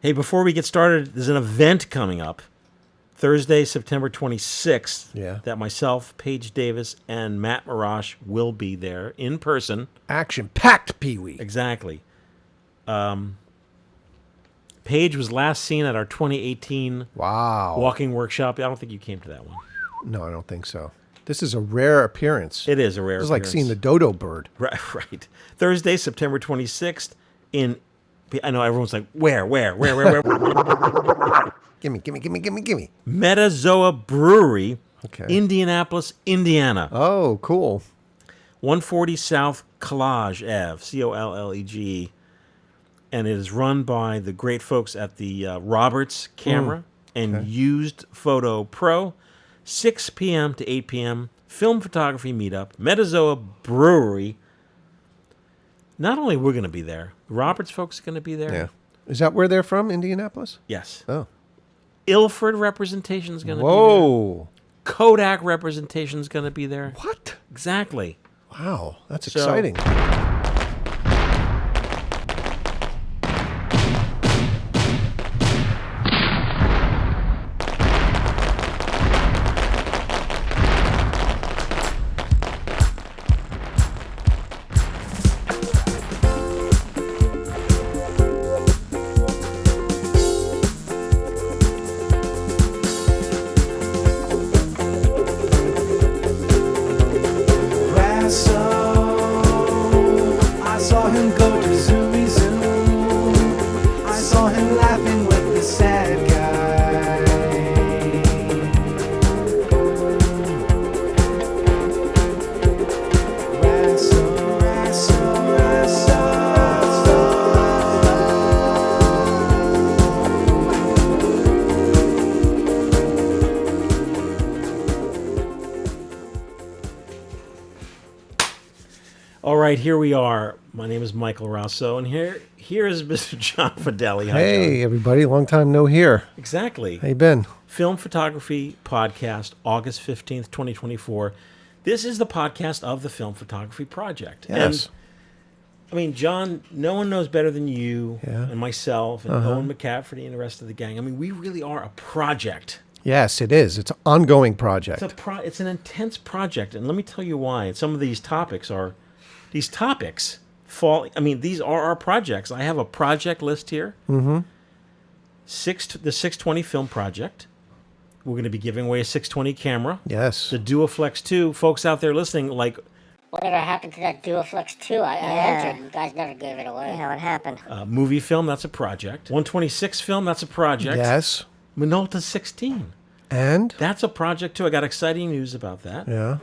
Hey, before we get started, there's an event coming up Thursday, September 26th. Yeah. That myself, Paige Davis, and Matt Marash will be there in person. Action-packed Pee-wee. Exactly. Paige was last seen at our 2018 walking workshop. I don't think you came to that one. No, I don't think so. This is a rare appearance. It is a rare appearance. It's like seeing the dodo bird. Right. Thursday, September 26th in... I know everyone's like, where? Gimme. Metazoa Brewery, Okay. Indianapolis, Indiana. Oh, cool. 140 South College Ave, Colleg. And it is run by the great folks at the Roberts Camera and Used Photo Pro. 6 p.m. to 8 p.m. Film photography meetup. Metazoa Brewery. Not only we're going to be there, the Roberts folks are going to be there. Yeah. Is that where they're from, Indianapolis? Yes. Oh. Ilford representation is going to be there. Whoa. Kodak representation is going to be there. What? Exactly. Wow, that's exciting. All right, here we are. My name is Michael Raso, and here is Mr. John Fedele. Hi, Hey, John. everybody. Long time no hear. Exactly. How you been? Film Photography Podcast, August 15th, 2024. This is the podcast of the Film Photography Project. Yes. And, I mean, John, no one knows better than you and myself and Owen McCafferty and the rest of the gang. I mean, we really are a project. Yes, it is. It's an ongoing project. It's an intense project, and let me tell you why. And some of these topics fall. I mean, these are our projects. I have a project list here. Mm-hmm. The 620 film project. We're going to be giving away a 620 camera. Yes. The Duoflex 2. Folks out there listening, like, whatever happened to that Duoflex 2? I entered. You guys never gave it away. Yeah, what happened? movie film, that's a project. 126 film, that's a project. Yes. Minolta 16. And? That's a project, too. I got exciting news about that. Yeah.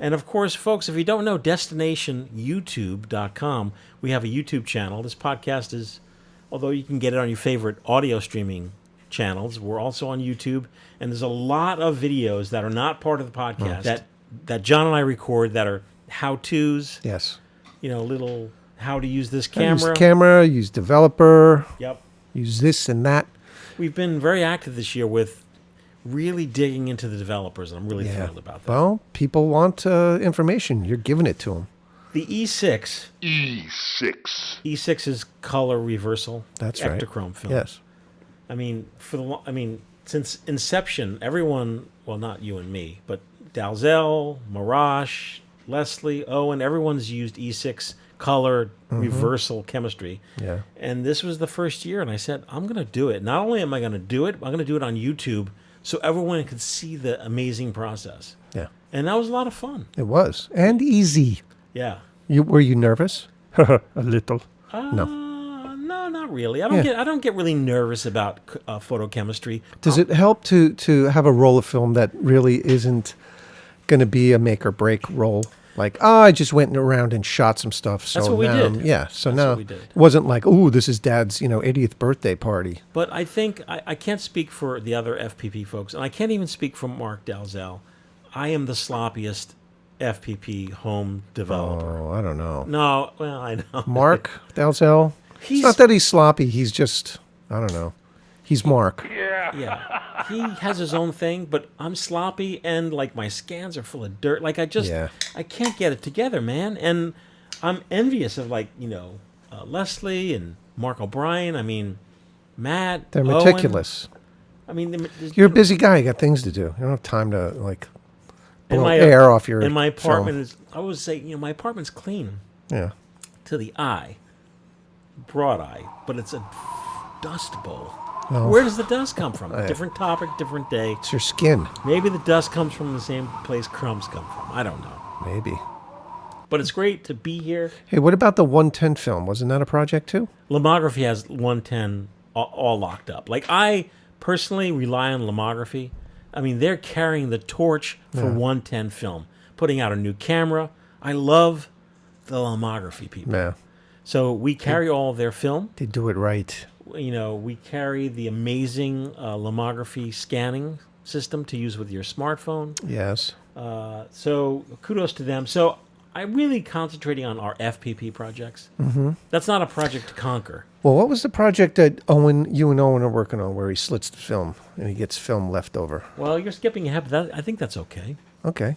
And, of course, folks, if you don't know, DestinationYouTube.com, we have a YouTube channel. This podcast is, although you can get it on your favorite audio streaming channels, we're also on YouTube. And there's a lot of videos that are not part of the podcast that John and I record that are how-tos. Yes. You know, little how to use this camera. Use developer. Yep. Use this and that. We've been very active this year with really digging into the developers, and I'm really thrilled about that. Well, people want information. You're giving it to them. The E6. E6 is color reversal. That's right. Ektachrome film. Yes. I mean, since inception, everyone, well, not you and me, but Dalzell, Marash, Leslie, Owen, everyone's used E6 color reversal chemistry. Yeah. And this was the first year, and I said, I'm going to do it. Not only am I going to do it, I'm going to do it on YouTube so everyone could see the amazing process. Yeah. And that was a lot of fun. It was. And easy. Yeah. Were you nervous? A little. No. No, not really. I don't get really nervous about photochemistry. Does it help to have a roll of film that really isn't going to be a make or break roll? Like, I just went around and shot some stuff. So That's what we did. Yeah. So That's now what we did. It wasn't like, oh, this is Dad's 80th birthday party. But I think I can't speak for the other FPP folks, and I can't even speak for Mark Dalzell. I am the sloppiest FPP home developer. Oh, I don't know. No, well, I know. Mark Dalzell. It's not that he's sloppy. He's just, I don't know. He's Mark. Yeah. He has his own thing, but I'm sloppy, and like my scans are full of dirt. Like I can't get it together, man. And I'm envious of Leslie and Mark O'Brien. I mean, Matt, They're Owen, meticulous. I mean, You're a busy guy. You got things to do. You don't have time to like and blow my air off your. and my apartment film. is. I always say, my apartment's clean Yeah. to the eye, broad eye, but it's a dust bowl. Oh. Where does the dust come from? Different topic, different day. It's your skin, Maybe the dust comes from the same place crumbs come from. I don't know. maybe. But it's great to be here. Hey, what about the 110 film? Wasn't that a project too? Lomography has 110 all locked up. Like, I personally rely on Lomography. I mean, they're carrying the torch for 110 film, putting out a new camera. I love the Lomography people. Yeah. So we carry all of their film. They do it right. We carry the amazing Lomography scanning system to use with your smartphone. Yes. So kudos to them. So I'm really concentrating on our FPP projects. Mm-hmm. That's not a project to conquer. Well, what was the project that you and Owen are working on where he slits the film and he gets film left over? Well, you're skipping ahead, but I think that's okay. Okay.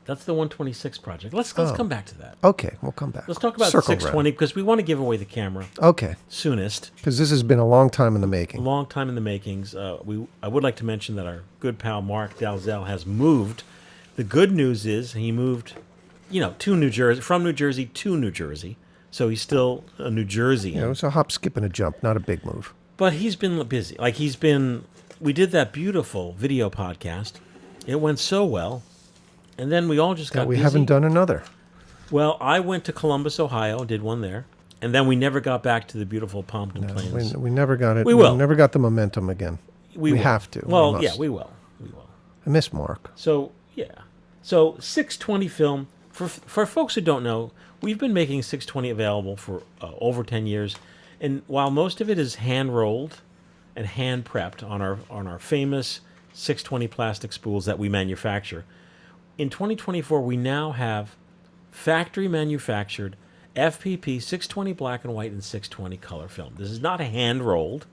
That's the 126 project. Let's come back to that. Okay, we'll come back. Let's talk about Circle 620 because we want to give away the camera Okay, soonest. because this has been a long time in the A making. long time in the makings. I would like to mention that our good pal Mark Dalzell has moved. The good news is he moved, to New Jersey, from New Jersey to New Jersey. So he's still a New Jerseyan. It was a hop, skip, and a jump, not a big move. But he's been busy. We did that beautiful video podcast. It went so well. And then we all just got We busy. haven't done another. Well, I went to Columbus, Ohio, did one there. And then we never got back to the beautiful Pompton Plains. We never got it. We will. never got the momentum again. We will. have to. Well, We yeah, must. we will. We will. I miss Mark. So, yeah. So, 620 film, for folks who don't know, we've been making 620 available for over 10 years. And while most of it is hand-rolled and hand-prepped on our famous 620 plastic spools that we manufacture, in 2024, we now have factory-manufactured FPP 620 black and white and 620 color film. This is not hand-rolled.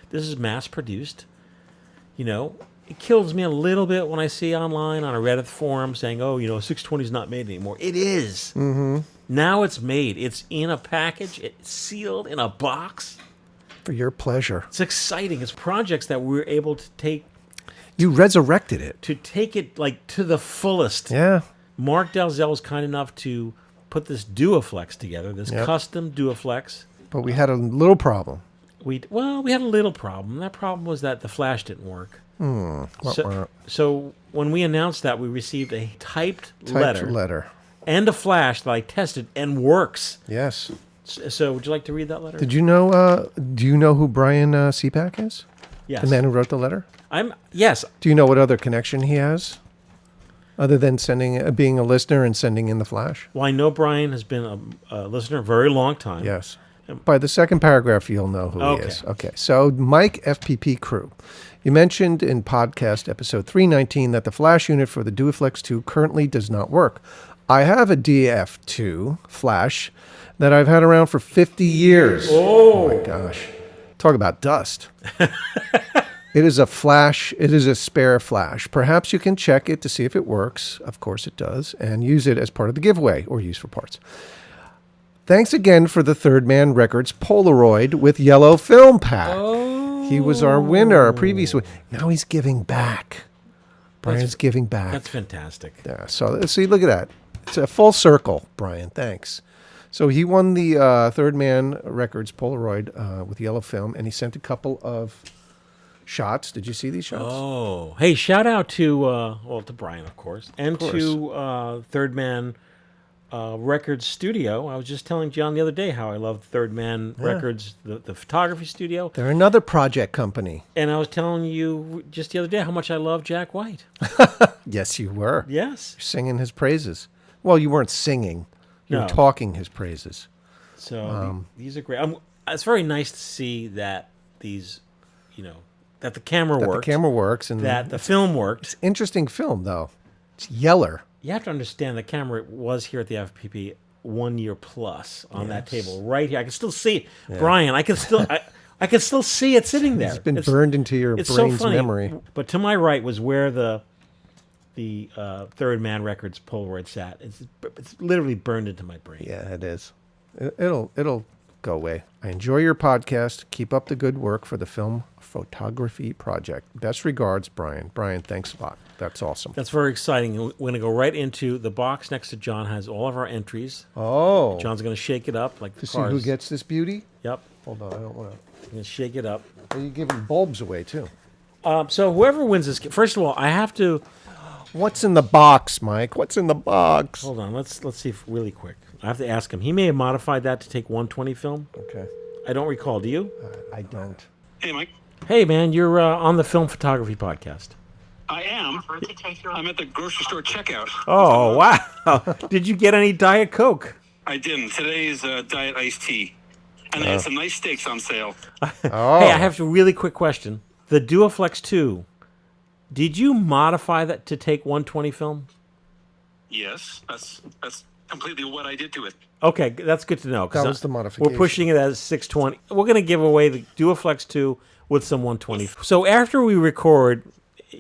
This is mass-produced. It kills me a little bit when I see online on a Reddit forum saying, 620 is not made anymore. It is. Mm-hmm. Now it's made. It's in a package. It's sealed in a box. For your pleasure. It's exciting. It's projects that we're able to take You resurrected it. to the fullest. Yeah. Mark Dalzell was kind enough to put this Duoflex together, this custom Duoflex. But we had a little problem. We had a little problem. That problem was that the flash didn't work. So when we announced that, we received a typed letter and a flash that I tested and works. Yes. So would you like to read that letter? Did you know? Do you know who Brian Seapack is? Yes. The man who wrote the letter. Yes. Do you know what other connection he has, other than being a listener and sending in the flash? Well, I know Brian has been a listener a very long time. Yes. By the second paragraph, you'll know who he is. Okay. So, Mike, FPP crew. You mentioned in podcast episode 319 that the flash unit for the Duoflex 2 currently does not work. I have a DF2 flash that I've had around for 50 years. Oh my gosh. Talk about dust. It is a flash. It is a spare flash. Perhaps you can check it to see if it works. Of course it does. And use it as part of the giveaway or use for parts. Thanks again for the Third Man Records Polaroid with yellow film pack. Oh. He was our winner, our previous winner. Now he's giving back. Brian's giving back. That's fantastic. Yeah. So see, look at that. It's a full circle, Brian. Thanks. So he won the Third Man Records Polaroid with yellow film, and he sent a couple of shots. Did you see these shots? Oh, hey! Shout out to to Brian, of course, and to Third Man Records Studio. I was just telling John the other day how I love Third Man Records, the photography studio. They're another project company. And I was telling you just the other day how much I love Jack White. Yes, you were. Yes, you're singing his praises. Well, you weren't singing. You were talking his praises. So these are great. It's very nice to see that these, that the camera works. The camera works. And that the film worked. It's interesting film, though. It's yeller. You have to understand the camera was here at the FPP 1 year plus on that table right here. I can still see it. Yeah. Brian, I can still see it sitting there. It's been burned into your brain's memory. But to my right was where the Third Man Records Polaroid sat. It's literally burned into my brain. Yeah, it is. It'll go away. I enjoy your podcast. Keep up the good work for the film photography project. Best regards, Brian. Brian, thanks a lot. That's awesome. That's very exciting. We're going to go right into the box next to John. Has all of our entries. Oh. John's going to shake it up like To the see cars. who gets this beauty? Yep. Hold on, I don't want to. I'm going to shake it up. Are you giving bulbs away, too? So whoever wins this, first of all, I have to. What's in the box, Mike? What's in the box? Hold on. Let's see if really quick. I have to ask him. He may have modified that to take 120 film. Okay. I don't recall. Do you? I don't. Hey, Mike. Hey, man, you're on the Film Photography Podcast. I am. I'm at the grocery store checkout. Oh, wow. Did you get any Diet Coke? I didn't. Today's diet iced tea. And they had some nice steaks on sale. Oh. Hey, I have a really quick question. The Duoflex 2, did you modify that to take 120 film? Yes, that's completely what I did to it. Okay, that's good to know. 'cause That was the modification. We're pushing it as 620. We're going to give away the Duoflex 2 with some 120. So after we record,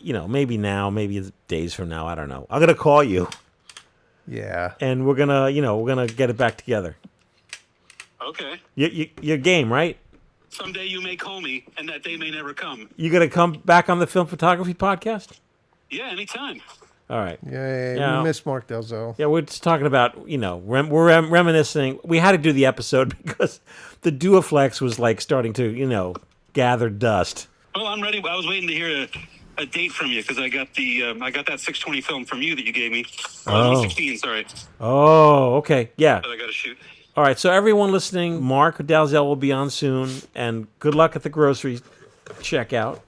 maybe now, maybe it's days from now, I don't know. I'm going to call you, Yeah. and we're going to get it back together. Okay. Your game, right? Someday you may call me, and that day may never come. You going to come back on the Film Photography Podcast? Yeah, anytime. All right. Yeah, miss Mark Delzo. Yeah, we're just talking about, we're reminiscing. We had to do the episode because the Duoflex was like starting to, gather dust. Well, I'm ready. I was waiting to hear a date from you because I got that 620 film from you that you gave me. 116, sorry. Oh, okay. Yeah. That I got to shoot. All right. So everyone listening, Mark Dalzell will be on soon, and good luck at the grocery checkout.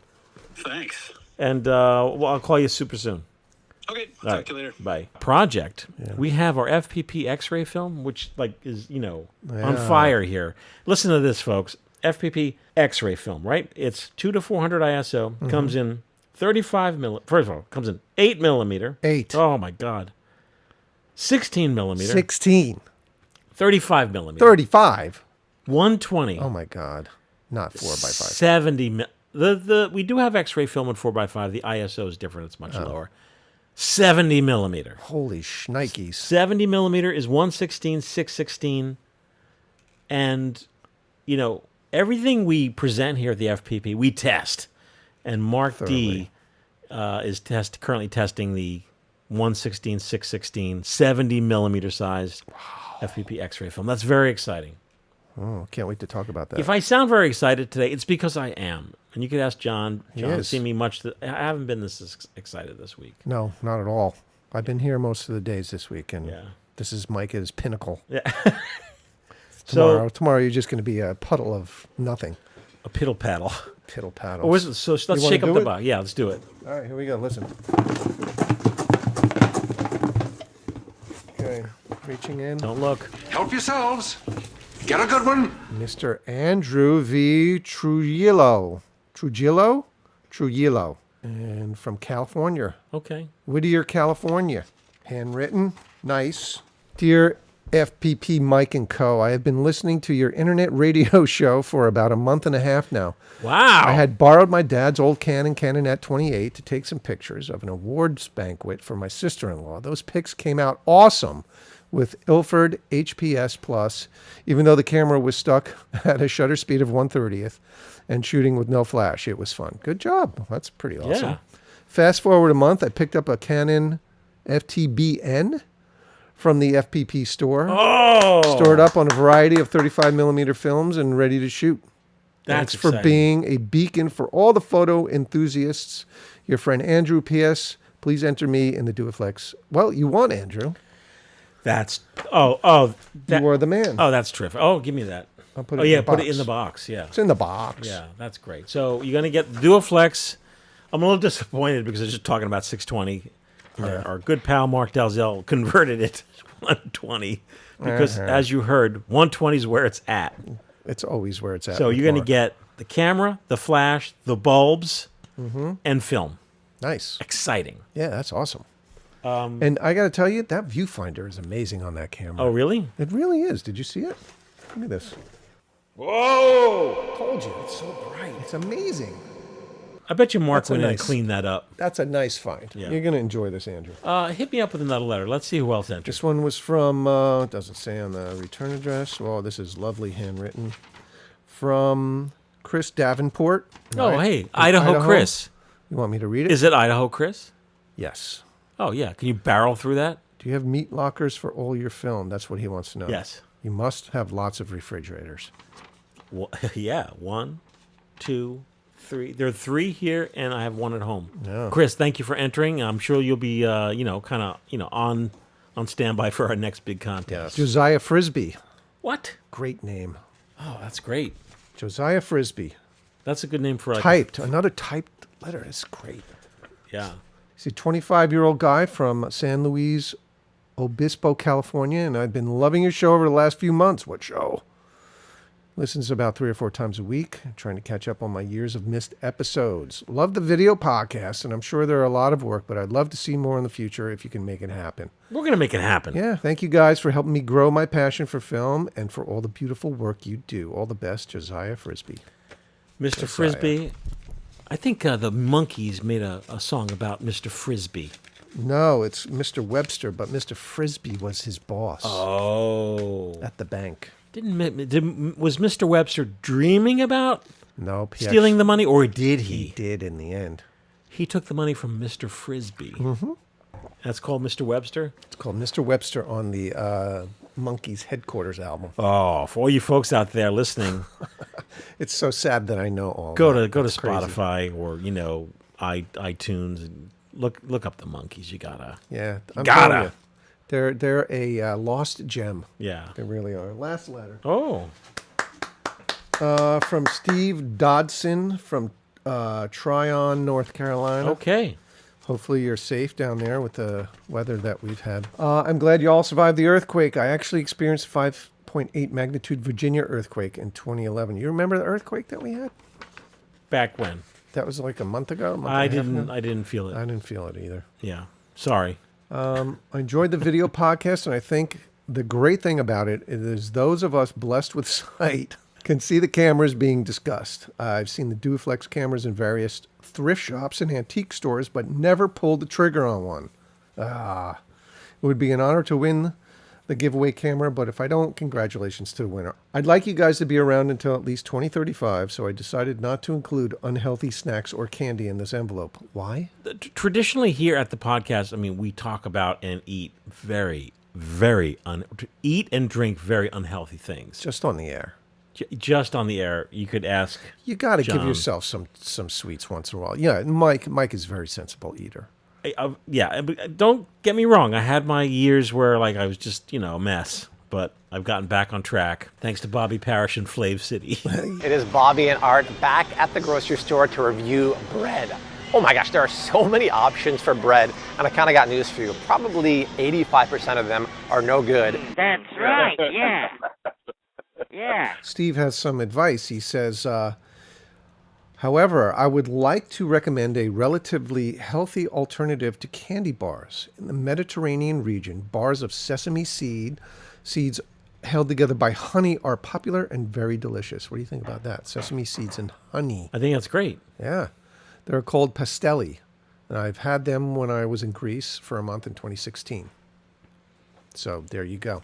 Thanks. And I'll call you super soon. Okay. All Talk right. to you later. Bye. Project. Yeah. We have our FPP X-ray film, which is on fire here. Listen to this, folks. FPP X-ray film, right? It's 2 to 400 ISO. Comes in 35 millimeter. First of all, comes in 8 millimeter. 8. Oh my God. 16 millimeter. 16. 35 millimeter. 35. 120. Oh my God. Not 4x5. 70. We do have X-ray film in 4x5. The ISO is different. It's much lower. 70 millimeter. Holy shnikes. 70 millimeter is 116, 616. And, everything we present here at the FPP, we test. And Mark D is currently testing the 116, 616, 70 millimeter size FPP X-ray film. That's very exciting. Oh, can't wait to talk about that. If I sound very excited today, it's because I am. And you could ask John. John has is. seen me much. I haven't been this excited this week. No, not at all. I've been here most of the days this week, and Yeah. this is Mike at his pinnacle. Yeah. Tomorrow you're just going to be a puddle of nothing. A piddle paddle. Piddle paddle. So let's You wanna shake up do the it? box. Yeah, let's do it. All right, here we go. Listen. Okay, reaching in. Don't look. Help yourselves. Get a good one. Mr. Andrew V. Trujillo. Trujillo. And from California. Okay. Whittier, California. Handwritten. Nice. Dear FPP Mike and Co., I have been listening to your internet radio show for about a month and a half now. Wow. I had borrowed my dad's old Canonet 28 to take some pictures of an awards banquet for my sister-in-law. Those pics came out awesome with Ilford HPS Plus, even though the camera was stuck at a shutter speed of 1/30th and shooting with no flash. It was fun. Good job. That's pretty awesome. Yeah. Fast forward a month, I picked up a Canon FTBN from the FPP store. Oh. Stored up on a variety of 35 millimeter films and ready to shoot. That's Thanks for exciting. being a beacon for all the photo enthusiasts. Your friend Andrew, P.S. Please enter me in the Duoflex. Well, you won, Andrew. That, You are the man. Oh, that's terrific. Oh, give me that. I'll put Oh, it in yeah, the put it box. in the box. Yeah. It's in the box. Yeah, that's great. So you're going to get the Duoflex. I'm a little disappointed because I was just talking about 620. Our good pal Mark Dalzell converted it to 120 because, as you heard, 120 is where it's at. It's always where it's at. So with you're going to Mark. get the camera, the flash, the bulbs, and film. Nice. Exciting. Yeah, that's awesome. And I got to tell you, that viewfinder is amazing on that camera. Oh, really? It really is. Did you see it? Look at this. Whoa! Told you. It's so bright. It's amazing. I bet you Mark That's a went in and nice- cleaned that up. That's a nice find. Yeah. You're going to enjoy this, Andrew. Hit me up with another letter. Let's see who else entered. This one was from, it doesn't say on the return address. Well, this is lovely handwritten. From Chris Davenport. Oh, Right? hey, In Idaho Chris. You want me to read it? Is it Idaho Chris? Yes. Oh, yeah. Can you barrel through that? Do you have meat lockers for all your film? That's what he wants to know. Yes. You must have lots of refrigerators. Well, yeah. 1, 2, 3. There are 3 here, and I have 1 at home. Yeah. Chris, thank you for entering. I'm sure you'll be, on standby for our next big contest. Josiah Frisbee. What? Great name. Oh, that's great. Josiah Frisbee. That's a good name for Typed. Another typed letter. That's great. Yeah. He's a 25-year-old guy from San Luis Obispo, California, and I've been loving your show over the last few months. What show? Listens about 3 or 4 times a week, trying to catch up on my years of missed episodes. Love the video podcast, and I'm sure they're a lot of work, but I'd love to see more in the future if you can make it happen. We're going to make it happen. Yeah, thank you guys for helping me grow my passion for film and for all the beautiful work you do. All the best, Josiah Frisbee. Mr. Josiah. Frisbee. I think the Monkees made a song about Mr. Frisbee. No, it's Mr. Webster, but Mr. Frisbee was his boss at the bank. Was Mr. Webster dreaming about Nope. stealing the money, or did he? He did in the end. He took the money from Mr. Frisbee. Mm-hmm. That's called Mr. Webster? It's called Mr. Webster on the Monkees Headquarters album. Oh, for all you folks out there listening, It's so sad that I know all go that. to That's crazy. Spotify or, iTunes and look up the Monkees. You gotta. Yeah, I'm Gotta. telling you. They're a lost gem. Yeah. They really are. Last letter. Oh. From Steve Dodson from Tryon, North Carolina. Okay. Hopefully you're safe down there with the weather that we've had. I'm glad you all survived the earthquake. I actually experienced 5.8 magnitude Virginia earthquake in 2011. You remember the earthquake that we had? Back when? That was like a month ago. I didn't feel it. I didn't feel it either. Yeah. Sorry. I enjoyed the video podcast, and I think the great thing about it is those of us blessed with sight can see the cameras being discussed. I've seen the Duoflex cameras in various thrift shops and antique stores, but never pulled the trigger on one. It would be an honor to win the giveaway camera, but if I don't, congratulations to the winner. I'd like you guys to be around until at least 2035, so I decided not to include unhealthy snacks or candy in this envelope. Why? Traditionally here at the podcast, we talk about and eat eat and drink very unhealthy things. Just on the air. Just on the air, you could ask. You got to give John. yourself some sweets once in a while. Yeah, Mike is a very sensible eater. Yeah, don't get me wrong. I had my years where I was just a mess, but I've gotten back on track thanks to Bobby Parrish and Flav City. It is Bobby and Art back at the grocery store to review bread. Oh my gosh, there are so many options for bread, and I kind of got news for you. Probably 85% of them are no good. That's right, yeah. Yeah. Steve has some advice. He says, however, I would like to recommend a relatively healthy alternative to candy bars. In the Mediterranean region, bars of sesame seeds held together by honey are popular and very delicious. What do you think about that? Sesame seeds and honey. I think that's great. Yeah. They're called pastelli. And I've had them when I was in Greece for a month in 2016. So there you go.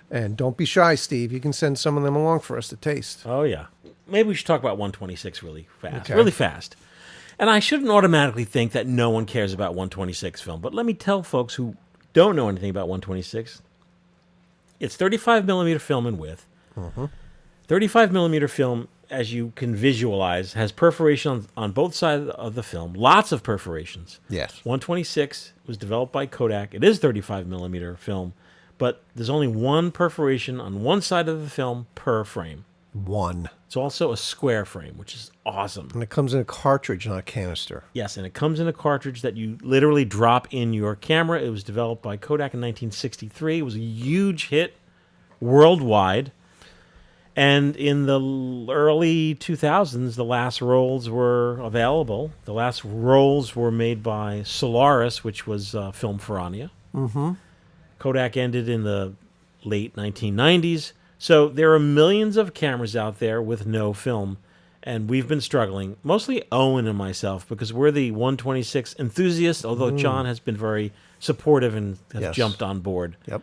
And don't be shy, Steve. You can send some of them along for us to taste. Oh, yeah. Maybe we should talk about 126 really fast. Okay. Really fast. And I shouldn't automatically think that no one cares about 126 film, but let me tell folks who don't know anything about 126, it's 35 millimeter film in width. 35 millimeter film, as you can visualize, has perforation on both sides of the film. Lots of perforations. Yes. 126 was developed by Kodak. It is 35 millimeter film, but there's only one perforation on one side of the film per frame. One. It's also a square frame, which is awesome. And it comes in a cartridge, not a canister. Yes, and it comes in a cartridge that you literally drop in your camera. It was developed by Kodak in 1963. It was a huge hit worldwide. And in the early 2000s, the last rolls were available. The last rolls were made by Solaris, which was Film Ferrania. Mm-hmm. Kodak ended in the late 1990s. So there are millions of cameras out there with no film. And we've been struggling, mostly Owen and myself, because we're the 126 enthusiasts, although John has been very supportive and has jumped on board. Yep.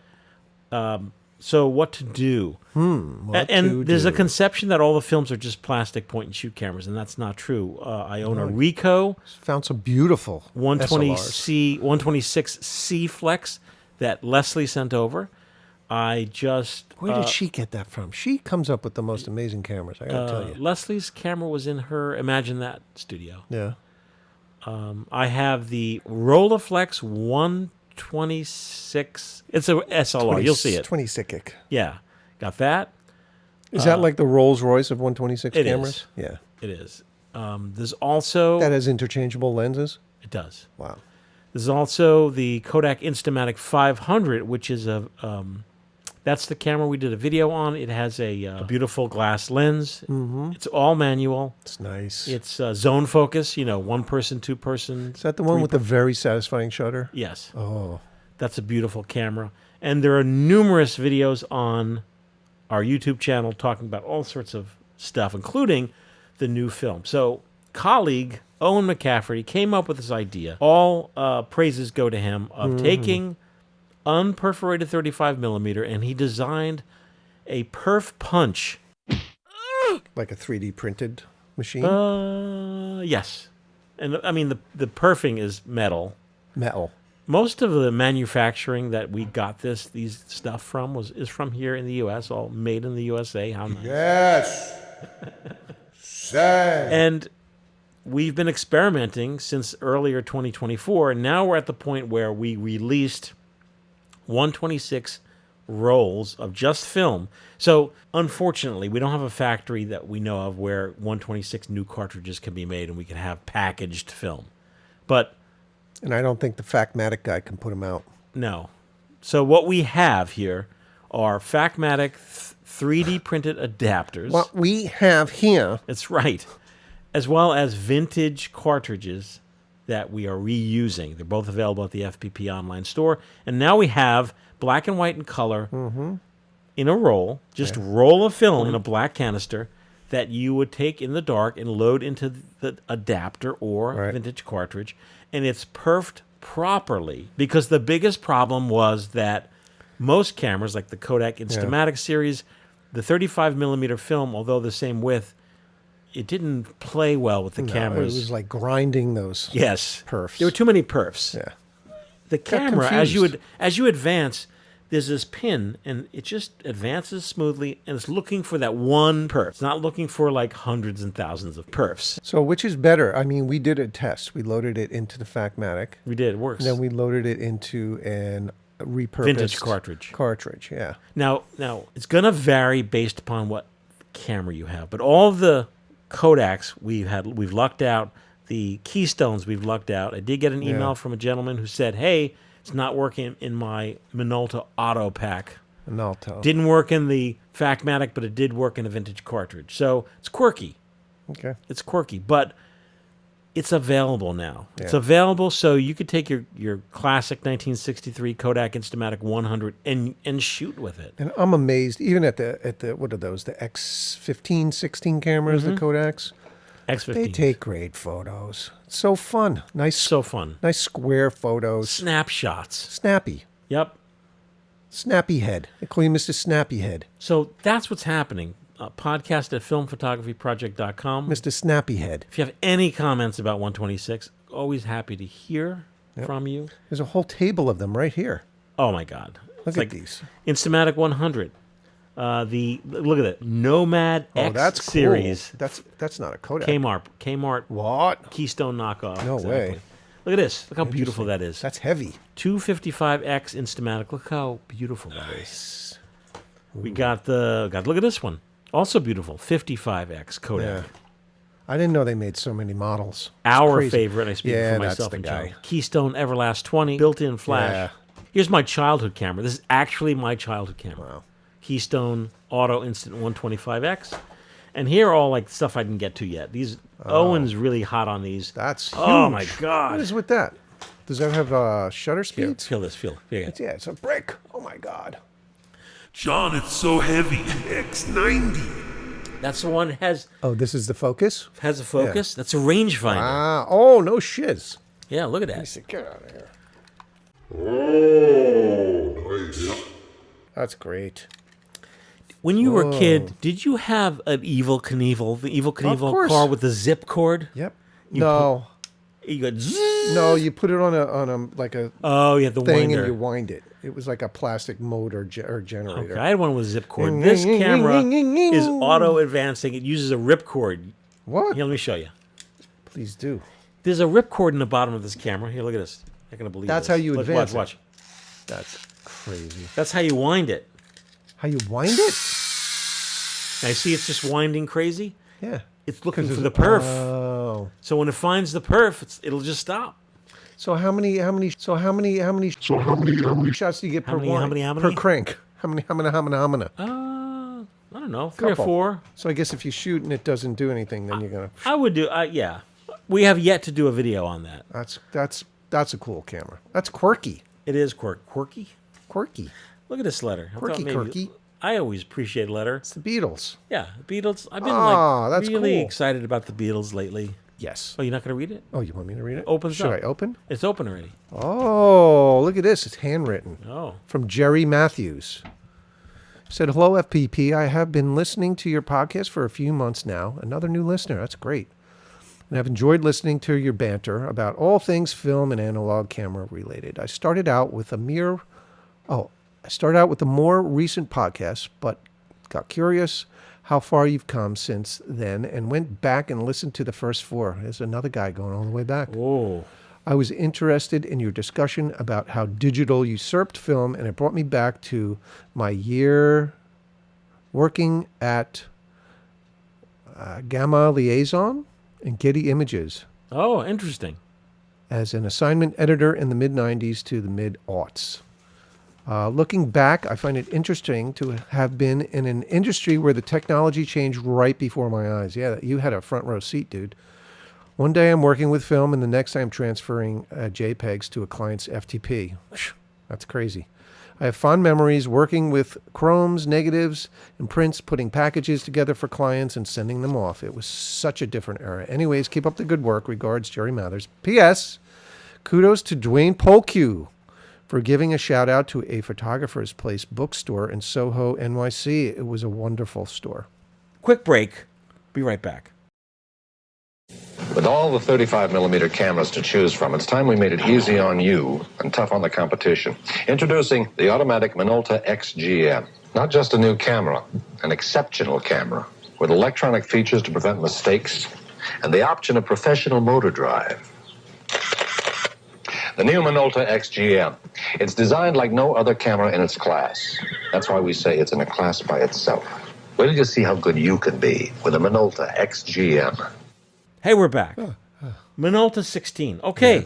So what to do? There's a conception that all the films are just plastic point-and-shoot cameras, and that's not true. I own a Ricoh Found some beautiful 126C Flex that Leslie sent over. I just... Where did she get that from? She comes up with the most amazing cameras, I gotta tell you. Leslie's camera was in her Imagine That studio. Yeah. I have the Rolleiflex 126. It's a SLR. You'll see it. 26. Yeah. Got that. Is that like the Rolls Royce of 126 it cameras? is. Yeah. It is. There's also... That has interchangeable lenses? It does. Wow. There's also the Kodak Instamatic 500, which is a... that's the camera we did a video on. It has a beautiful glass lens. Mm-hmm. It's all manual. It's nice. It's zone focus, one person, two person. Is that the one with the very satisfying shutter? Yes. Oh. That's a beautiful camera. And there are numerous videos on our YouTube channel talking about all sorts of stuff, including the new film. So, colleague Owen McCafferty came up with this idea. All praises go to him of taking unperforated 35 millimeter, and he designed a perf punch. Like a 3D printed machine? Yes. And I mean, the perfing is metal. Metal. Most of the manufacturing that we got these stuff from is from here in the U.S., all made in the USA. How nice. Yes. Say. And we've been experimenting since earlier 2024, and now we're at the point where we released 126 rolls of just film. So, unfortunately, we don't have a factory that we know of where 126 new cartridges can be made and we can have packaged film. But... And I don't think the Factmatic guy can put them out. No. So what we have here are Factmatic 3D printed adapters. What we have here... That's right. As well as vintage cartridges that we are reusing. They're both available at the FPP online store. And now we have black and white and color in a roll, just roll of film in a black canister that you would take in the dark and load into the adapter or vintage cartridge. And it's perfed properly, because the biggest problem was that most cameras, like the Kodak Instamatic series, the 35 millimeter film, although the same width, it didn't play well with the cameras. It was like grinding those perfs. There were too many perfs. Yeah. The camera, as you advance, there's this pin, and it just advances smoothly, and it's looking for that one perf. It's not looking for like hundreds and thousands of perfs. So which is better? I mean, we did a test. We loaded it into the Factmatic. We did. It works. And then we loaded it into an repurposed vintage cartridge. Yeah. Now it's going to vary based upon what camera you have, but all the Kodaks we've lucked out. The Keystones we've lucked out. I did get an email from a gentleman who said, "Hey, it's not working in my Minolta Auto Pack. Minolta. Didn't work in the Factmatic, but it did work in a vintage cartridge. So it's quirky. Okay. It's quirky, but it's available now. Yeah. It's available, so you could take your classic 1963 Kodak Instamatic 100 and shoot with it. And I'm amazed, even at the what are those? The X15, 16 cameras, the Kodaks. X15. They take great photos. It's so fun. Nice. So fun. Nice square photos. Snapshots. Snappy. Yep. Snappy head. They call you Mr. Snappy Head. So that's what's happening. Podcast at filmphotographyproject.com. Mr. Snappy Head. If you have any comments about 126, always happy to hear from you. There's a whole table of them right here. Oh my God. Look at these. Instamatic 100. Look at it. Nomad X that's series. Cool. That's not a Kodak. Kmart. What? Keystone knockoff. No way. Look at this. Look how beautiful that is. That's heavy. 255X Instamatic. Look how beautiful that is. We got look at this one. Also beautiful. 55X Kodak. Yeah. I didn't know they made so many models. Our crazy. favorite, I speak for myself that's and the guy. John. Keystone Everlast 20, built-in flash. Yeah. Here's my childhood camera. This is actually my childhood camera. Wow. Keystone Auto Instant 125X. And here are all like stuff I didn't get to yet. These Owen's really hot on these. That's huge. Oh my God. What is with that? Does that have shutter Here, speeds? feel this. Feel it. It's a brick. Oh my God. John, it's so heavy. X90. That's the one that has Oh, this is the focus? a focus. That's a rangefinder. Ah, oh, no shiz. Yeah, look at that. Get out of here. Oh, nice. That's great. When you were a kid, did you have an Evil Knievel? The Evil Knievel course. car with the zip cord? Yep. You No. You go zzz. No, you put it on a like a Oh, you have the thing winder. and you wind it. It was like a plastic motor or generator. Okay, I had one with a zip cord. This camera is auto advancing. It uses a rip cord. What? Here, let me show you. Please do. There's a rip cord in the bottom of this camera. Here, look at this. I'm not gonna believe That's this. how you Look, advance watch, it. watch. That's crazy. That's how you wind it. How you wind it? Now, you see it's just winding crazy? Yeah. It's looking 'Cause for the it's- perf. Oh. So when it finds the perf, it'll just stop. So how many shots do you get per many- wind? how many? Per crank? How many? I don't know, 3 or Couple. 4. So I guess if you shoot and it doesn't do anything, then you're gonna. I would do, yeah. We have yet to do a video on that. That's a cool camera. That's quirky. It is quirky. Quirky. Look at this letter. I thought Quirky, maybe- quirky. I always appreciate letter. It's the Beatles. Yeah, Beatles. I've been That's really cool. excited about the Beatles lately. Yes. Oh, you're not going to read it? Oh, you want me to read it? Opens Should up. I open? It's open already. Oh, look at this. It's handwritten. Oh. From Jerry Matthews. Said, hello, FPP. I have been listening to your podcast for a few months now. Another new listener. That's great. And I've enjoyed listening to your banter about all things film and analog camera related. I started out with a more recent podcast, but got curious how far you've come since then and went back and listened to the first 4. There's another guy going all the way back. Whoa. I was interested in your discussion about how digital usurped film, and it brought me back to my year working at Gamma Liaison and Getty Images Oh, interesting. as an assignment editor in the mid-90s to the mid-aughts. Looking back, I find it interesting to have been in an industry where the technology changed right before my eyes. Yeah, you had a front row seat, dude. One day I'm working with film, and the next I'm transferring JPEGs to a client's FTP. That's crazy. I have fond memories working with chromes, negatives, and prints, putting packages together for clients and sending them off. It was such a different era. Anyways, keep up the good work. Regards, Jerry Mathers. P.S. Kudos to Dwayne Polque for giving a shout out to a Photographer's Place bookstore in Soho, NYC. It was a wonderful store. Quick break. Be right back. With all the 35mm cameras to choose from, it's time we made it easy on you and tough on the competition. Introducing the automatic Minolta XGM. Not just a new camera, an exceptional camera with electronic features to prevent mistakes and the option of professional motor drive. The new Minolta XGM. It's designed like no other camera in its class. That's why we say it's in a class by itself. Wait till you see how good you can be with a Minolta XGM. Hey, we're back. Minolta 16. Okay, yeah.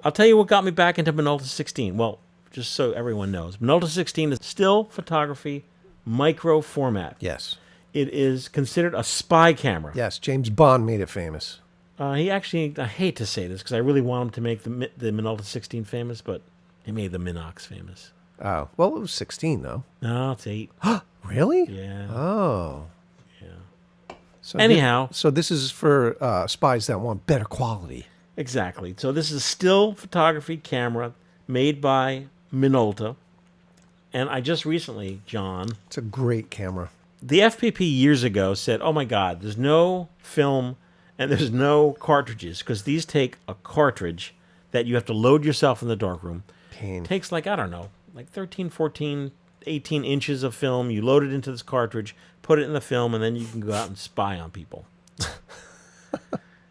I'll tell you what got me back into Minolta 16. Well, just so everyone knows, Minolta 16 is still photography, micro format. Yes. It is considered a spy camera. Yes, James Bond made it famous. He actually, I hate to say this because I really want him to make the Minolta 16 famous, but he made the Minox famous. Oh, well, it was 16, though. No, it's 8. Really? Yeah. Oh. Yeah. So anyhow. So this is for spies that want better quality. Exactly. So this is a still photography camera made by Minolta. And I just recently, John. It's a great camera. The FPP years ago said, oh my God, there's no film and there's no cartridges because these take a cartridge that you have to load yourself in the darkroom. Pain. It takes like, I don't know, like 13, 14, 18 inches of film. You load it into this cartridge, put it in the film, and then you can go out and spy on people.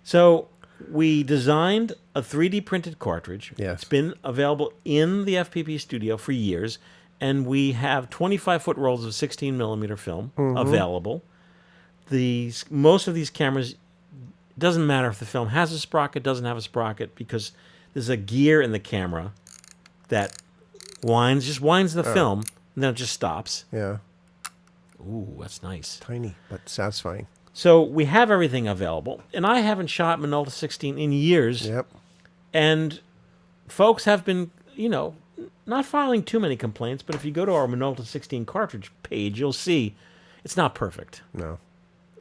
So we designed a 3D printed cartridge. Yes. It's been available in the FPP studio for years, and we have 25-foot rolls of 16 millimeter film available. Most of these cameras, doesn't matter if the film has a sprocket, doesn't have a sprocket, because there's a gear in the camera that winds the film, and then it just stops. Yeah. Ooh, that's nice. Tiny, but satisfying. So we have everything available, and I haven't shot Minolta 16 in years. Yep. And folks have been, not filing too many complaints, but if you go to our Minolta 16 cartridge page, you'll see it's not perfect. No.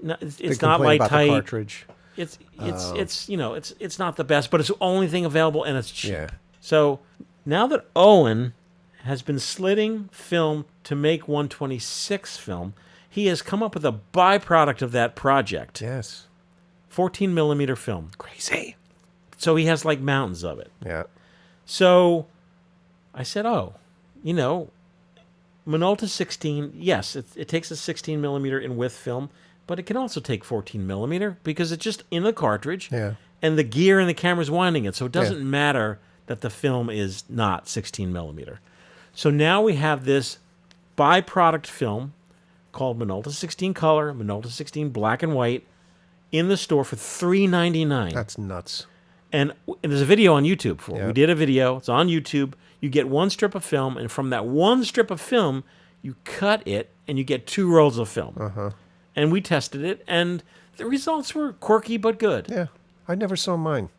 No, They it's not complain light about tight. the cartridge. It's not the best, but it's the only thing available, and it's cheap. Yeah. So now that Owen has been slitting film to make 126 film, he has come up with a byproduct of that project. Yes. 14 millimeter film. Crazy. So he has like mountains of it. Yeah. So I said, Minolta 16, yes, it takes a 16 millimeter in width film, but it can also take 14 millimeter because it's just in the cartridge. Yeah. And the gear and the camera's winding it. So it doesn't matter that the film is not 16 millimeter. So now we have this byproduct film called Minolta 16 color, Minolta 16 black and white in the store for $3.99. That's nuts. And there's a video on YouTube for it. Yep. We did a video. It's on YouTube. You get one strip of film, and from that one strip of film, you cut it, and you get 2 rolls of film. Uh-huh. And we tested it, and the results were quirky but good. Yeah. I never saw mine.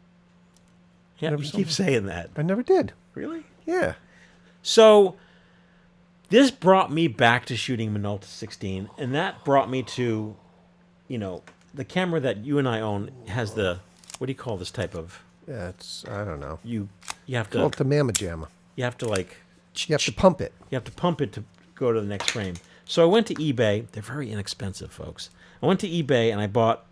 Yeah, Never you saw keep mine. saying that. I never did. Really? Yeah. So this brought me back to shooting Minolta 16, and that brought me to, the camera that you and I own has the, what do you call this type of? Yeah, I don't know. You have to, Well, it's a mamma jamma. you have to like, You have to pump it. you have to pump it to go to the next frame. So I went to eBay. They're very inexpensive, folks. I went to eBay and I bought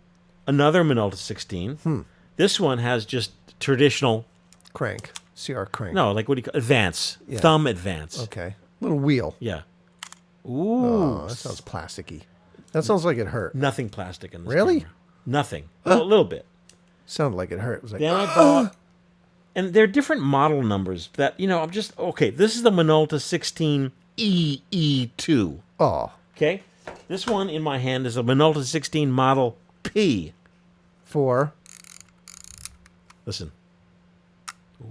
another Minolta 16. This one has just traditional, Crank. CR crank. no, like what do you call advance, Yeah. thumb advance. Okay. Little wheel. Yeah. Ooh, Oh, that sounds plasticky. That sounds like it hurt. nothing plastic in this Really? camera. Nothing. Well, a little bit. Sounded like it hurt. It was like, Then I bought, and there are different model numbers that, I'm just, okay, this is the Minolta 16 EE2. oh, Okay? This one in my hand is a Minolta 16 Model P. for Listen.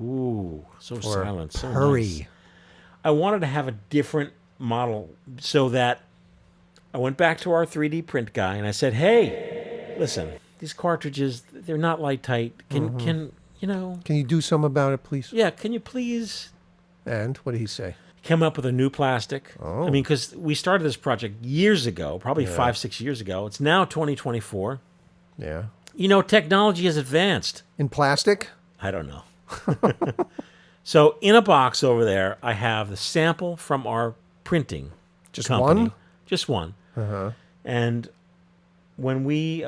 Ooh, so silent, so hurry. nice. I wanted to have a different model so that I went back to our 3D print guy and I said, "Hey, listen, these cartridges, they're not light tight. Can Can you do something about it, please? yeah, can you please And what did he say? come up with a new plastic?" Oh. I mean, because we started this project years ago, probably 5-6 years ago. It's now 2024. Yeah. Technology has advanced. In plastic? I don't know. So in a box over there, I have the sample from our printing Just company. one? Just one. And when we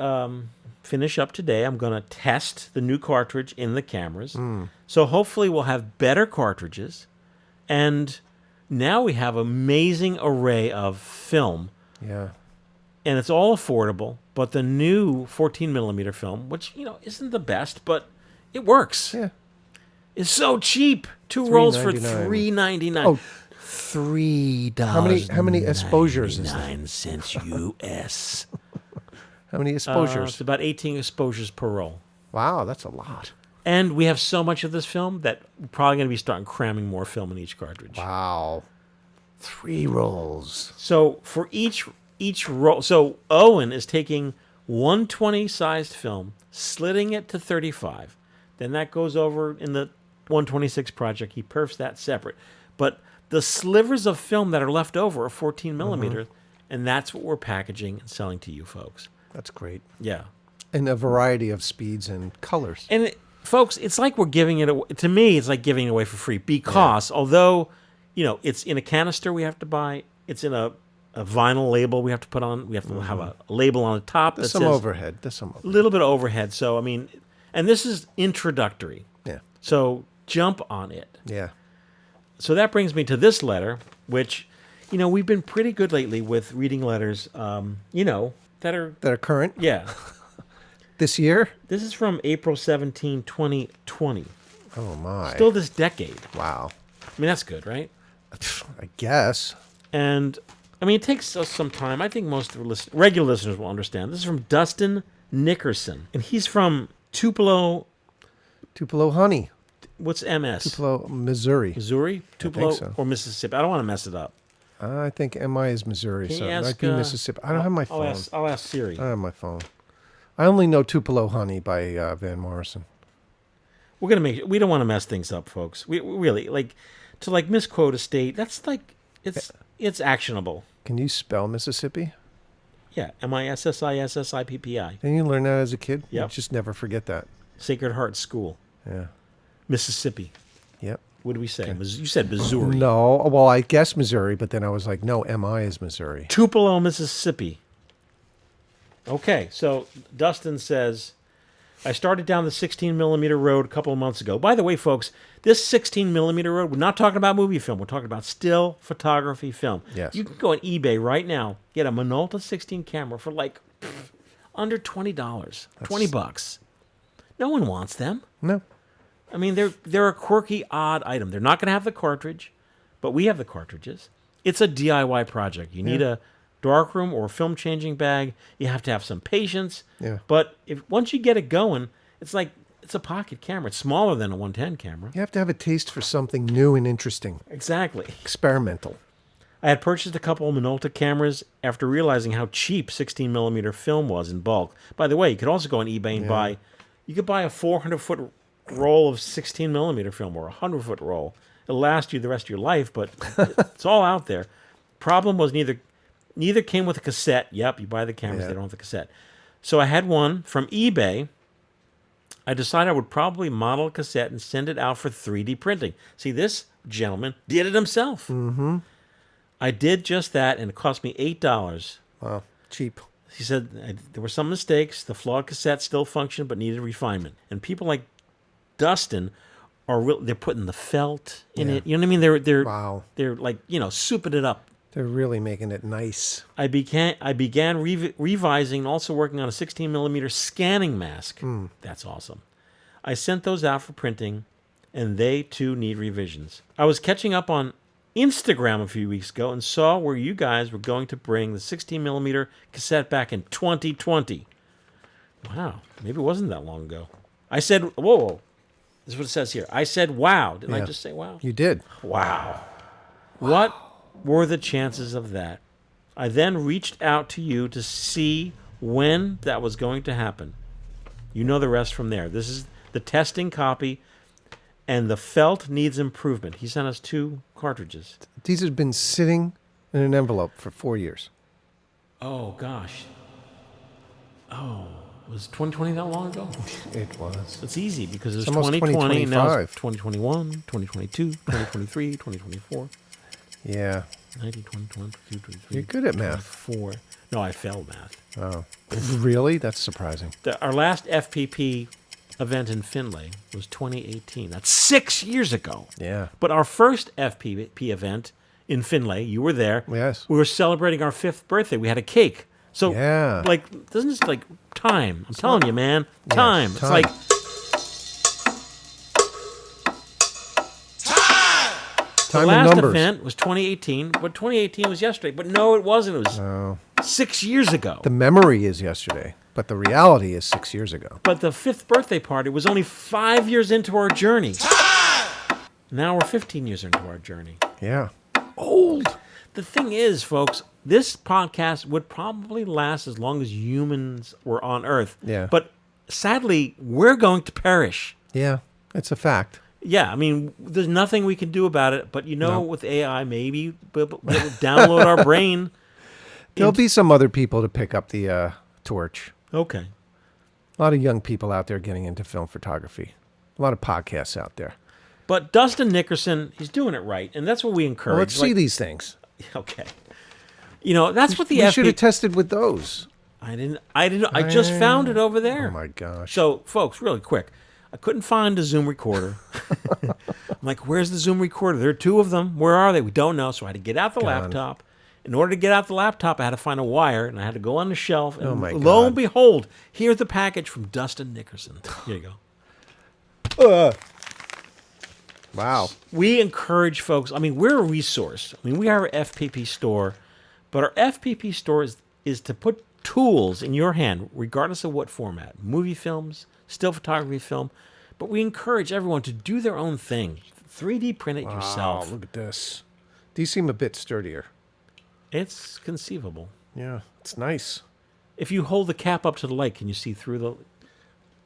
finish up today, I'm going to test the new cartridge in the cameras. So hopefully we'll have better cartridges. And now we have an amazing array of film. Yeah. And it's all affordable. But the new 14 millimeter film, which, isn't the best, but it works. Yeah. Is so cheap. 2 rolls for $3.99. $3.99. Oh. $3. How many exposures is that? 99 cents US. How many exposures? It's about 18 exposures per roll. Wow, that's a lot. And we have so much of this film that we're probably going to be starting cramming more film in each cartridge. Wow. 3 rolls. So for each roll, so Owen is taking 120 sized film, slitting it to 35. Then that goes over in the 126 project. He perfs that separate. But the slivers of film that are left over are 14 millimeter, and that's what we're packaging and selling to you folks. That's great. Yeah. And a variety of speeds and colors. And folks, it's like we're giving it away. To me, it's like giving it away for free because although, it's in a canister we have to buy, it's in a vinyl label we have to put on. We have to have a label on the top There's that some says overhead. There's some a overhead. little bit of overhead. So, I mean, and this is introductory. Yeah. So jump on it. Yeah. So that brings me to this letter, which, we've been pretty good lately with reading letters, that are, That are current yeah. this year? This is from April 17, 2020. Oh, my. Still this decade. Wow. I mean, that's good, right? I guess. And, I mean, it takes us some time. I think most of the regular listeners will understand. This is from Dustin Nickerson. And he's from Tupelo. Tupelo honey. What's MS? Tupelo, Missouri. Missouri? Tupelo so. or Mississippi? I don't want to mess it up. I think MI is Missouri, Can so you it might ask, be Mississippi. I don't have my phone. I'll ask Siri. I don't have my phone. I only know Tupelo honey by Van Morrison. We're gonna we don't want to mess things up, folks. We really to misquote a state. That's it's actionable. Can you spell Mississippi? Yeah, MISSISSIPPI. Didn't you learn that as a kid? Yep. You just never forget that. Sacred Heart School, Yeah. Mississippi. Yep. What did we say? You said Missouri. No, well, I guess Missouri, but then I was like, no, MI is Missouri. Tupelo, Mississippi. Okay, so Dustin says, I started down the 16 millimeter road a couple of months ago. By the way, folks, this 16 millimeter road, we're not talking about movie film. We're talking about still photography film. Yes. You can go on eBay right now, get a Minolta 16 camera for like under $20, $20. No one wants them. No. I mean, they're a quirky, odd item. They're not going to have the cartridge, but we have the cartridges. It's a DIY project. You need a darkroom or a film changing bag. You have to have some patience. Yeah. But once you get it going, it's like it's a pocket camera. It's smaller than a 110 camera. You have to have a taste for something new and interesting, Exactly. experimental. I had purchased a couple of Minolta cameras after realizing how cheap 16 millimeter film was in bulk. By the way, you could also go on eBay and buy a 400-foot roll of 16 millimeter film or a 100-foot roll. It'll last you the rest of your life, but it's all out there. Problem was neither came with a cassette. Yep, you buy the cameras, they don't have the cassette. So I had one from eBay. I decided I would probably model a cassette and send it out for 3D printing. See, this gentleman did it himself. Mm-hmm. I did just that, and it cost me $8. Wow, cheap. He said there were some mistakes. The flawed cassette still functioned, but needed refinement. And people like Dustin they're putting the felt in it. You know what I mean? Wow. They're like, souping it up. They're really making it nice. I began revising and also working on a 16 millimeter scanning mask. That's awesome. I sent those out for printing, and they too need revisions. I was catching up on Instagram a few weeks ago and saw where you guys were going to bring the 16 millimeter cassette back in 2020. Wow, maybe it wasn't that long ago. I said, whoa. This is what it says here. I said, wow. Didn't I just say wow? You did. Wow. What were the chances of that? I then reached out to you to see when that was going to happen. You know the rest from there. This is the testing copy, and the felt needs improvement. He sent us 2 cartridges. These have been sitting in an envelope for 4 years. Oh, gosh. Oh, was 2020 that long ago? It was. It's easy because it's almost 2020, now it's 2025. 2021, 2022, 2023, 2024. Yeah. 19, 20, 22, 23. You're good at math. 24. No, I failed math. Oh. Really? That's surprising. Our last FPP event in Finlay was 2018. That's 6 years ago. Yeah. But our first FPP event in Finlay, you were there. Yes. We were celebrating our 5th birthday. We had a cake. So, doesn't this time? I'm telling you, man. Time. Yes, It's like. The last event was 2018, but 2018 was yesterday. But no, it wasn't. It was 6 years ago. The memory is yesterday, but the reality is 6 years ago. But the 5th birthday party was only 5 years into our journey. Now we're 15 years into our journey. Yeah. Old. The thing is, folks, this podcast would probably last as long as humans were on Earth. Yeah. But sadly, we're going to perish. Yeah. It's a fact. Yeah, I mean, there's nothing we can do about it. But with AI, maybe we'll download our brain. There'll be some other people to pick up the torch. Okay. A lot of young people out there getting into film photography. A lot of podcasts out there. But Dustin Nickerson, he's doing it right, and that's what we encourage. Well, let's see these things. Okay. That's what the You should have tested with those. I didn't. I just found it over there. Oh my gosh. So, folks, really quick, I couldn't find a Zoom recorder. I'm like, where's the Zoom recorder? There are 2 of them. Where are they? We don't know. So I had to get out the laptop. In order to get out the laptop, I had to find a wire, and I had to go on the shelf. And lo and behold, here's the package from Dustin Nickerson. Here you go. Wow. We encourage folks. I mean, we're a resource. I mean, we are an FPP store, but our FPP store is to put tools in your hand, regardless of what format. Movie films, still photography film. But we encourage everyone to do their own thing. 3D print it yourself. Look at this. These seem a bit sturdier. It's conceivable. Yeah, it's nice. If you hold the cap up to the light, can you see through the...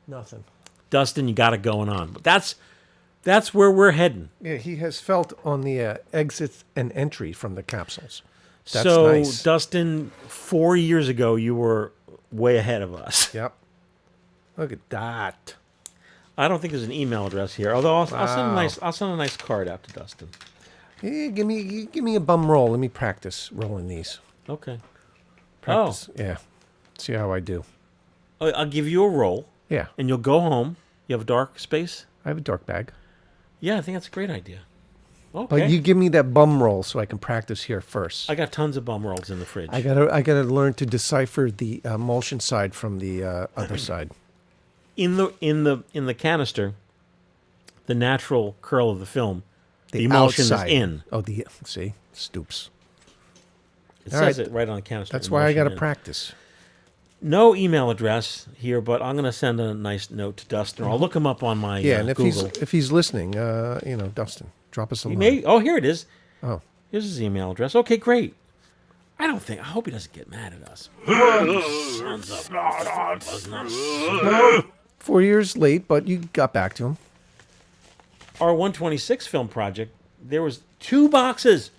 Nothing. Dustin, you got it going on. But that's where we're heading. Yeah, he has felt on the exit and entry from the capsules. That's so, nice. Dustin, 4 years ago, you were way ahead of us. Yep. Look at that. I don't think there's an email address here, although I'll send a nice card out to Dustin. Hey, give me a bum roll. Let me practice rolling these. Okay. Practice. Yeah. See how I do. I'll give you a roll. Yeah. And you'll go home. You have a dark space? I have a dark bag. Yeah, I think that's a great idea. Okay. But you give me that bum roll so I can practice here first. I got tons of bum rolls in the fridge. I gotta learn to decipher the emulsion side from the other side. In the canister, the natural curl of the film, the emulsion outside. is in. Oh, see, Stoops. It All says right. it right on the canister. That's why I emulsion gotta in. practice. No email address here, but I'm gonna send a nice note to Dustin. Or I'll look him up on my Yeah, and if Google. he's listening, Dustin, drop us a line. Here it is. Oh, Here's his email address. Okay, great. I hope he doesn't get mad at us. Sons of 4 years late, but you got back to him. Our 126 film project, there was two boxes.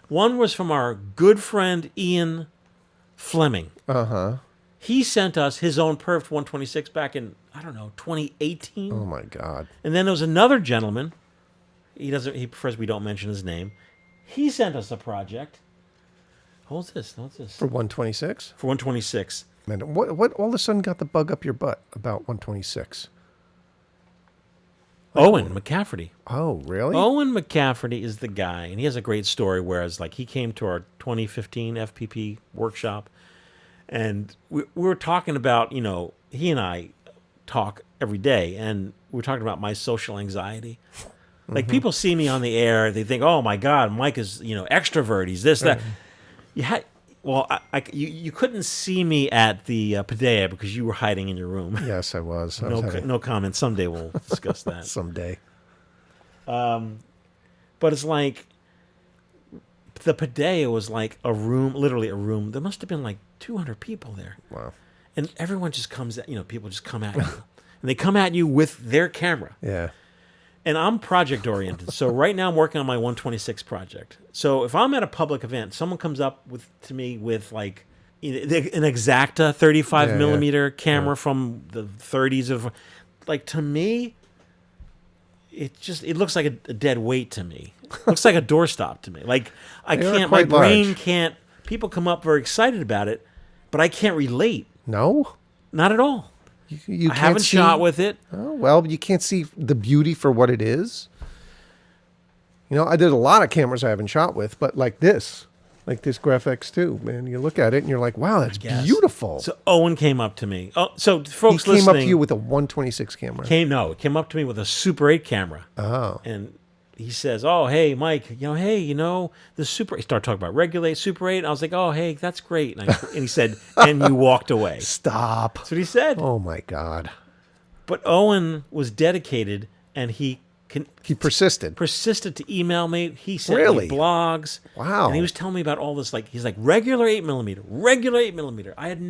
One was from our good friend Ian Fleming. Uh-huh. He sent us his own Perf 126 back in, 2018. Oh my God. And then there was another gentleman. He prefers we don't mention his name. He sent us a project. What's this? For 126? For 126. Man, what all of a sudden got the bug up your butt about 126? Owen McCafferty. Oh, really? Owen McCafferty is the guy, and he has a great story. Whereas, he came to our 2015 FPP workshop, and we were talking about, he and I talk every day, and we're talking about my social anxiety. Like, people see me on the air, they think, "Oh my God, Mike is, extrovert. He's this, that." You couldn't see me at the Paideia because you were hiding in your room. Yes, I was. No comment. Someday we'll discuss that. Someday. But it's like the Paideia was like a room, literally a room. There must have been like 200 people there. Wow. And everyone just comes at, people just come at you. And they come at you with their camera. Yeah. And I'm project oriented. So right now I'm working on my 126 project. So if I'm at a public event, someone comes up to me with like an Exacta 35 millimeter camera from the 30s of, like, to me, it looks like a dead weight to me. It looks like a doorstop to me. Like, my brain can't. People come up very excited about it, but I can't relate. No, not at all. You I haven't shot with it. Oh, well, you can't see the beauty for what it is. I did a lot of cameras I haven't shot with, but like this Graph X2, man, you look at it and you're like, wow, that's beautiful. So Owen came up to me. Oh, so folks he came up to you with a 126 camera. Came up to me with a Super 8 camera. Oh. And he says, "Oh, hey, Mike, the Super." He started talking about Regulate Super 8. And I was like, "Oh, hey, that's great." And he said, "And you walked away." Stop. That's what he said. Oh my God. But Owen was dedicated, and he persisted to email me. He sent me blogs. Wow. And he was telling me about all this. Like, he's like, regular 8mm. I had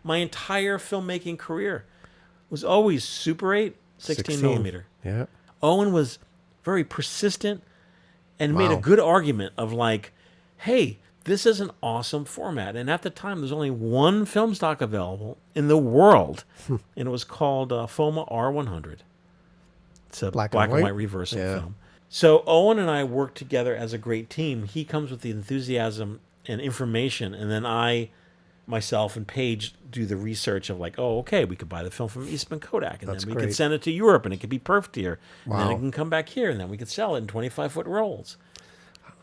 my entire filmmaking career was always Super 8, 16 millimeter. Yeah. Owen was very persistent and made a good argument of like, hey, this is an awesome format. And at the time, there's only one film stock available in the world, and it was called FOMA R100. It's a black and white reversal film. So Owen and I worked together as a great team. He comes with the enthusiasm and information, and then myself and Paige do the research of like, oh, okay, we could buy the film from Eastman Kodak, and then we could send it to Europe, and it could be perfed here. Wow. And then it can come back here, and then we could sell it in 25-foot rolls.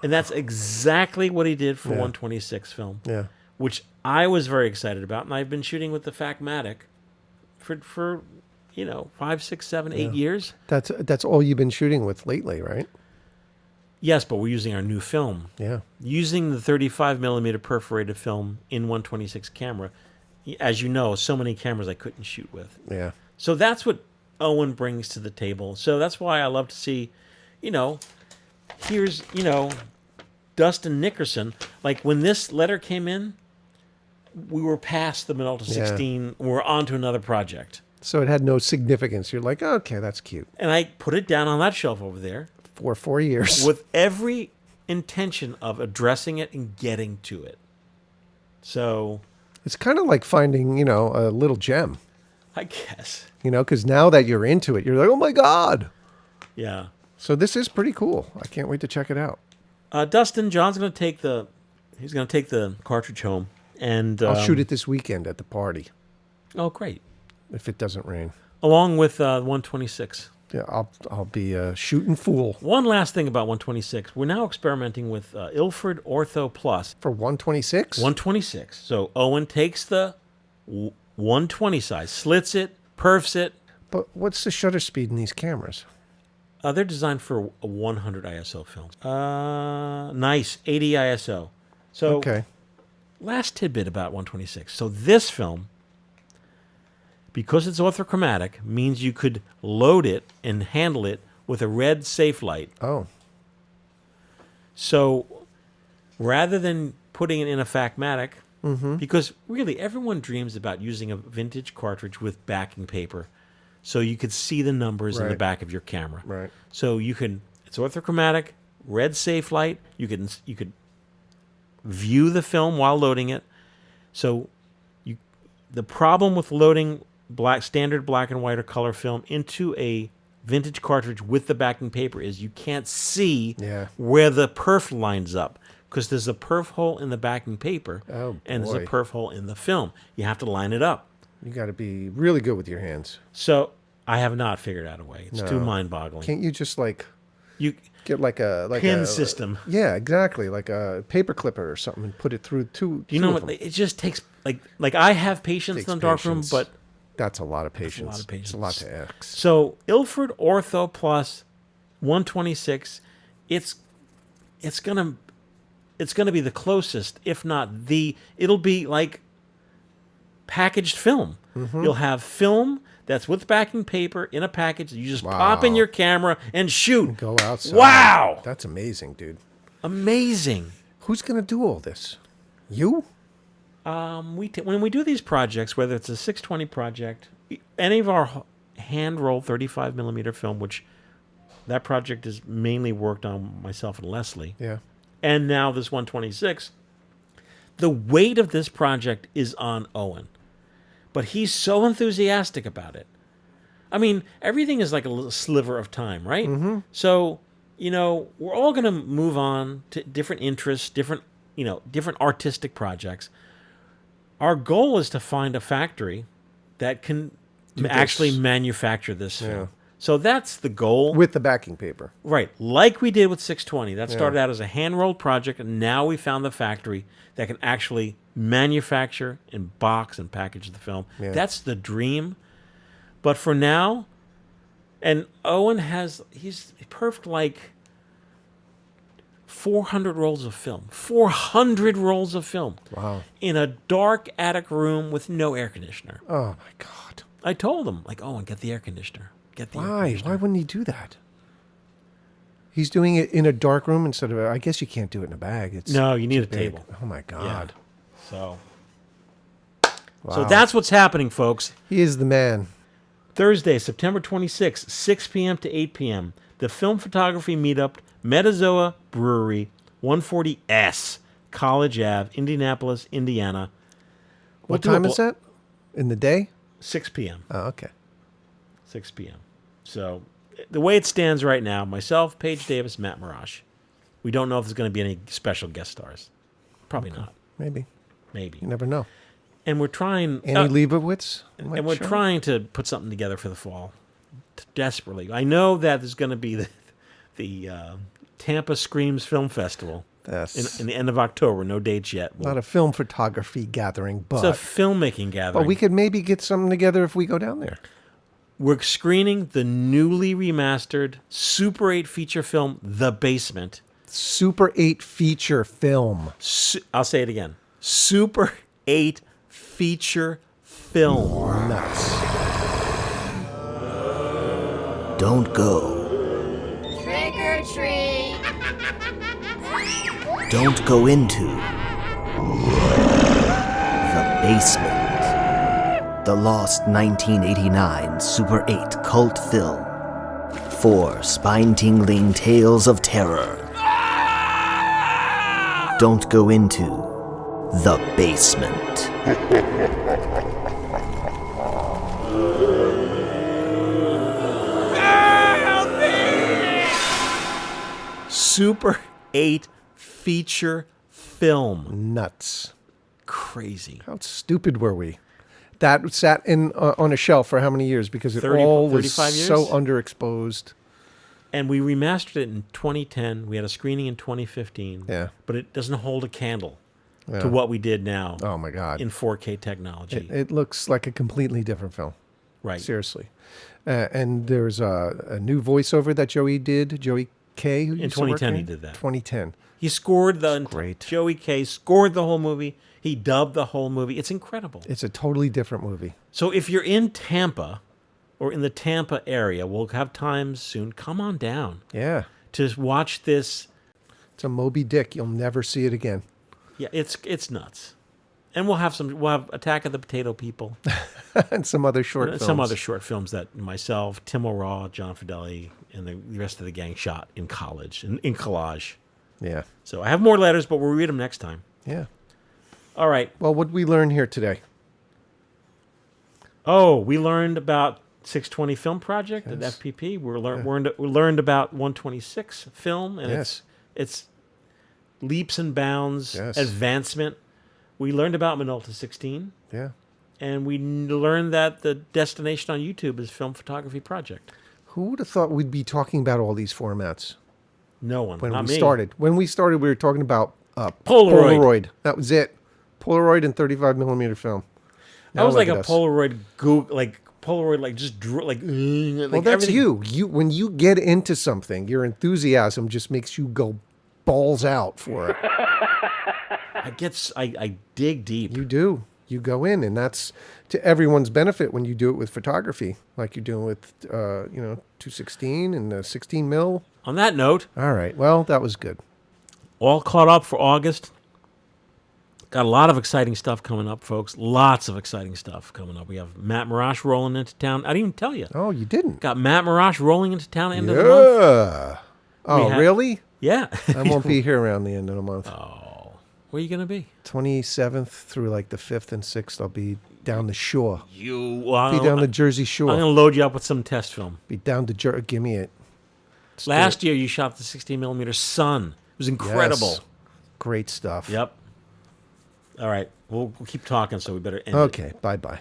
And that's exactly what he did for 126 film, which I was very excited about, and I've been shooting with the Facmatic for 5, 6, 7, 8 years. That's all you've been shooting with lately, right? Yes, but we're using our new film. Yeah. Using the 35 millimeter perforated film in 126 camera. As you know, so many cameras I couldn't shoot with. Yeah. So that's what Owen brings to the table. So that's why I love to see, here's, Dustin Nickerson. Like, when this letter came in, we were past the Minolta 16. We're on to another project. So it had no significance. You're like, okay, that's cute. And I put it down on that shelf over there. For 4 years. With every intention of addressing it and getting to it. So It's kind of like finding, a little gem, I guess. because now that you're into it, you're like, oh my God. Yeah. So this is pretty cool. I can't wait to check it out. Dustin, John's going to take the cartridge home, and I'll shoot it this weekend at the party Oh, great! if it doesn't rain. Along with 126. Yeah, I'll be a shooting fool. One last thing about 126. We're now experimenting with Ilford Ortho Plus. For 126? 126. So Owen takes the 120 size, slits it, perfs it. But what's the shutter speed in these cameras? They're designed for a 100 ISO film. Nice, 80 ISO. So, Okay. last tidbit about 126. So this film, because it's orthochromatic, means you could load it and handle it with a red safe light. Oh. So rather than putting it in a Phacmatic, because really everyone dreams about using a vintage cartridge with backing paper so you could see the numbers in the Right. back of your camera. Right. So it's orthochromatic, red safe light. You could view the film while loading it. So the problem with loading standard black and white or color film into a vintage cartridge with the backing paper is you can't see where the perf lines up, because there's a perf hole in the backing paper and there's a boy. perf hole in the film. You have to line it up. You got to be really good with your hands. So I have not figured out a way. It's too mind-boggling. Can't you just You get like a pin system? Yeah, exactly, like a paper clipper or something, and put it through two. You know two what? of them. It just takes like I have patience Takes in the darkroom, patience. but That's a lot of patience. lot of patience. It's a lot to X. so Ilford Ortho Plus 126, it's gonna be the closest, if not it'll be like packaged film. You'll have film that's with backing paper in a package that you just pop in your camera and shoot. Go outside. Wow! That's amazing, dude. Amazing. Who's gonna do all this? You? When we do these projects, whether it's a 620 project, any of our hand-rolled 35 millimeter film, which that project is mainly worked on myself and Leslie, Yeah. and now this 126, the weight of this project is on Owen. But he's so enthusiastic about it. I mean, everything is like a little sliver of time, right? Mm-hmm. So, we're all going to move on to different interests, different artistic projects. Our goal is to find a factory that can actually manufacture this film. Yeah. So that's the goal. With the backing paper. Right, like we did with 620. That started out as a hand-rolled project, and now we found the factory that can actually manufacture and box and package the film. Yeah. That's the dream. But for now, and Owen he's perfect like 400 rolls of film. 400 rolls of film. Wow. In a dark attic room with no air conditioner. Oh my God. I told him, Owen, get the air conditioner. Get the air Why? conditioner. Why wouldn't he do that? He's doing it in a dark room instead of. I guess you can't do it in a bag. It's No, you need too a big. table. Oh my God. So Wow. that's what's happening, folks. He is the man. Thursday, September 26th, 6 p.m. to 8 p.m. The Film Photography Meetup, Metazoa Brewery, 140S, College Ave, Indianapolis, Indiana. What time is that? In the day? 6 p.m. Oh, okay. 6 p.m. So the way it stands right now, myself, Paige Davis, Matt Marash. We don't know if there's going to be any special guest stars. Probably not. Maybe. Maybe. You never know. And we're trying... Annie Leibovitz? and we're trying to put something together for the fall. Desperately. I know that there's going to be the Tampa Screams Film Festival in the end of October. No dates yet. Not a film photography gathering, but... It's a filmmaking gathering. But we could maybe get something together if we go down there. We're screening the newly remastered Super 8 feature film, The Basement. Super 8 feature film. I'll say it again. Super 8 feature film. Nuts. Don't go. Trick or treat. Don't go into the basement. The lost 1989 Super 8 cult film. 4 spine-tingling tales of terror. Don't go into the basement. Super 8 feature film. Nuts. Crazy. How stupid were we? That sat in on a shelf for how many years? Because it 30, all was 35 years? so underexposed. And we remastered it in 2010. We had a screening in 2015. Yeah. But it doesn't hold a candle Yeah. to what we did now. Oh my God. In 4K technology. It looks like a completely different film. Right. Seriously. And there's a new voiceover that Joey did. Joey K. Who In used to work 2010 he here? did that. 2010. He scored the great. Joey K scored the whole movie. He dubbed the whole movie. It's incredible. It's a totally different movie. So if you're in Tampa or in the Tampa area, we'll have time soon. Come on down. Yeah. To watch this. It's a Moby Dick. You'll never see it again. Yeah, it's nuts. And we'll have Attack of the Potato People. And some other short films. Some other short films that myself, Tim O'Raw, John Fedele, and the rest of the gang shot in college, in collage. Yeah. So I have more letters, but we'll read them next time. Yeah. All right. Well, what did we learn here today? Oh, we learned about 620 Film Project at FPP. We learned about 126 film, and it's leaps and bounds advancement. We learned about Minolta 16. Yeah. And we learned that the destination on YouTube is Film Photography Project. Who would have thought we'd be talking about all these formats? No one. When not we me. started. When we started, we were talking about Polaroid. That was it. Polaroid and 35 millimeter film. I was Now like look a at us. Polaroid, like just drew, like. Well, that's you. When you get into something, your enthusiasm just makes you go balls out for it. I dig deep. You do. You go in, and that's to everyone's benefit when you do it with photography, like you're doing with 216 and 16 mil. On that note, all right. Well, that was good. All caught up for August. Got a lot of exciting stuff coming up, folks. Lots of exciting stuff coming up. We have Matt Marash rolling into town. I didn't even tell you. Oh, you didn't? Got Matt Marash rolling into town end of the month. Oh, really? Yeah. I won't be here around the end of the month. Oh. Where are you going to be? 27th through like the 5th and 6th. I'll be down the shore. Be down the Jersey Shore. I'm going to load you up with some test film. Be down to Give me it. Last year, you shot the 16mm Sun. It was incredible. Yes. Great stuff. Yep. All right. We'll keep talking, so we better end it. Okay. Bye-bye.